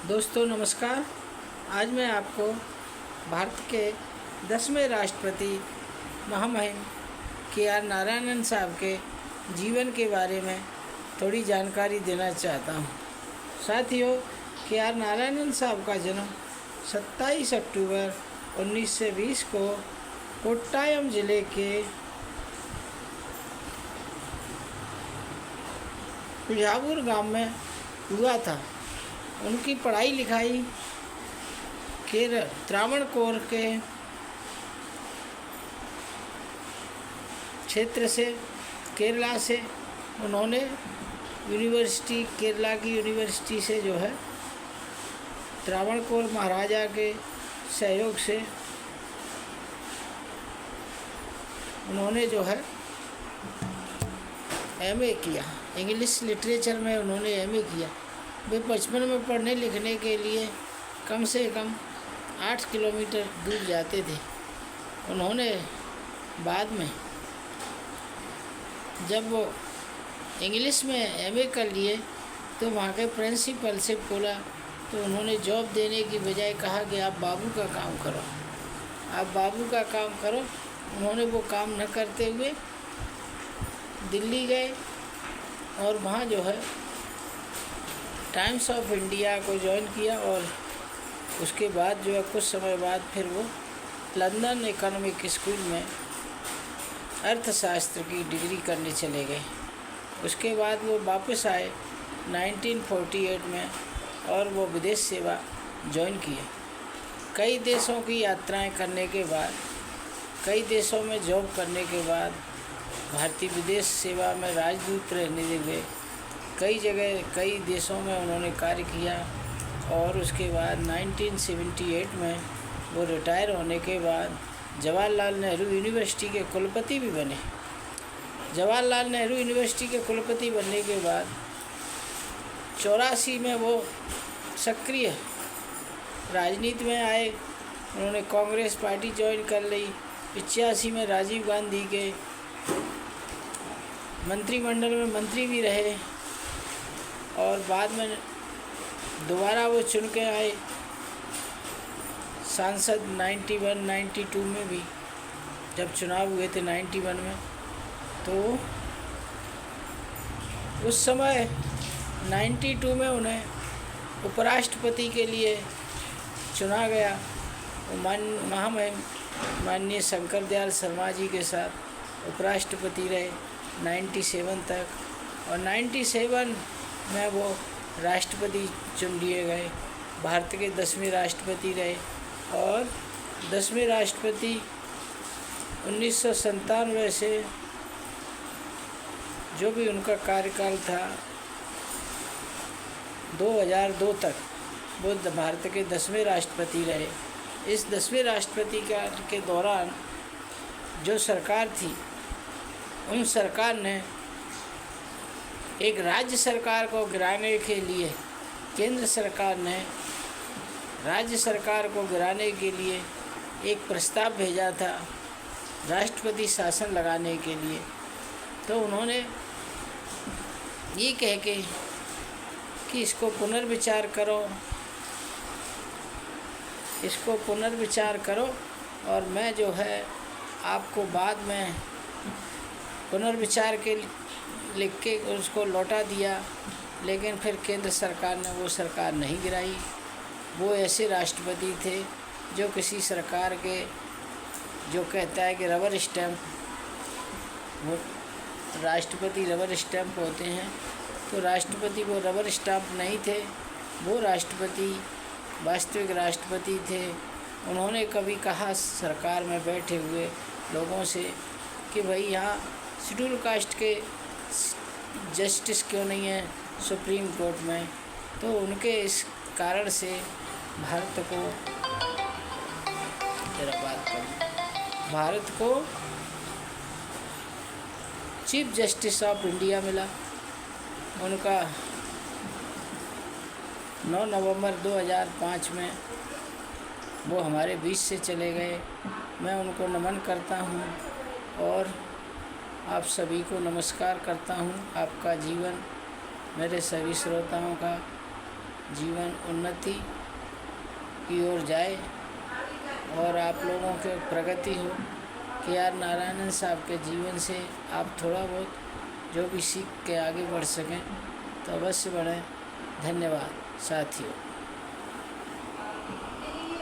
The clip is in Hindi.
दोस्तों नमस्कार। आज मैं आपको भारत के 10वें राष्ट्रपति महामहिम KR नारायणन साहब के जीवन के बारे में थोड़ी जानकारी देना चाहता हूँ। साथियों, KR नारायणन साहब का जन्म 27 अक्टूबर 1920 को कोट्टायम जिले के पिजापुर गांव में हुआ था। उनकी पढ़ाई लिखाई त्रावणकोर के क्षेत्र से केरला से उन्होंने केरला की यूनिवर्सिटी से जो है त्रावणकोर महाराजा के सहयोग से उन्होंने जो है MA किया। इंग्लिश लिटरेचर में उन्होंने MA किया। वे बचपन में पढ़ने लिखने के लिए कम से कम 8 किलोमीटर दूर जाते थे। उन्होंने बाद में जब वो इंग्लिश में MA कर लिए तो वहाँ के प्रिंसिपल से बोला तो उन्होंने जॉब देने की बजाय कहा कि आप बाबू का काम करो, आप बाबू का काम करो। उन्होंने वो काम न करते हुए दिल्ली गए और वहाँ जो है टाइम्स ऑफ इंडिया को ज्वाइन किया और उसके बाद जो है कुछ समय बाद फिर वो लंदन इकोनॉमिक स्कूल में अर्थशास्त्र की डिग्री करने चले गए। उसके बाद वो वापस आए 1948 में और वो विदेश सेवा ज्वाइन किए। कई देशों की यात्राएं करने के बाद, कई देशों में जॉब करने के बाद भारतीय विदेश सेवा में राजदूत रहने लगे। कई जगह कई देशों में उन्होंने कार्य किया और उसके बाद 1978 में वो रिटायर होने के बाद जवाहरलाल नेहरू यूनिवर्सिटी के कुलपति भी बने। जवाहरलाल नेहरू यूनिवर्सिटी के कुलपति बनने के बाद 84 में वो सक्रिय राजनीति में आए। उन्होंने कांग्रेस पार्टी ज्वाइन कर ली। 85 में राजीव गांधी के मंत्रिमंडल में मंत्री भी रहे और बाद में दोबारा वो चुन के आए सांसद 91-92 में भी जब चुनाव हुए थे 91 में। तो उस समय 92 में उन्हें उपराष्ट्रपति के लिए चुना गया। महामहिम माननीय शंकर दयाल शर्मा जी के साथ उपराष्ट्रपति रहे 97 तक और 97 में वो राष्ट्रपति चुन लिए गए। भारत के 10वें राष्ट्रपति रहे और 10वें राष्ट्रपति 1997 से जो भी उनका कार्यकाल था 2002 तक वो भारत के 10वें राष्ट्रपति रहे। इस 10वें राष्ट्रपति के दौरान जो सरकार थी, उन सरकार ने एक राज्य सरकार को गिराने के लिए, केंद्र सरकार ने राज्य सरकार को गिराने के लिए एक प्रस्ताव भेजा था राष्ट्रपति शासन लगाने के लिए। तो उन्होंने ये कह के कि इसको पुनर्विचार करो, इसको पुनर्विचार करो और मैं जो है आपको बाद में पुनर्विचार के लिख के उसको लौटा दिया। लेकिन फिर केंद्र सरकार ने वो सरकार नहीं गिराई। वो ऐसे राष्ट्रपति थे जो किसी सरकार के जो कहता है कि रबर स्टैम्प, वो राष्ट्रपति रबर स्टैम्प होते हैं, तो राष्ट्रपति वो रबर स्टैम्प नहीं थे। वो राष्ट्रपति वास्तविक राष्ट्रपति थे। उन्होंने कभी कहा सरकार में बैठे हुए लोगों से कि भाई यहाँ शेड्यूल कास्ट के जस्टिस क्यों नहीं है सुप्रीम कोर्ट में। तो उनके इस कारण से भारत को चीफ जस्टिस ऑफ इंडिया मिला। उनका 9 नवंबर 2005 में वो हमारे बीच से चले गए। मैं उनको नमन करता हूँ और आप सभी को नमस्कार करता हूँ। आपका जीवन मेरे सभी श्रोताओं का जीवन उन्नति की ओर जाए और आप लोगों के प्रगति हो। के आर नारायणन साहब के जीवन से आप थोड़ा बहुत जो भी सीख के आगे बढ़ सकें तो अवश्य बढ़ें। धन्यवाद साथियों।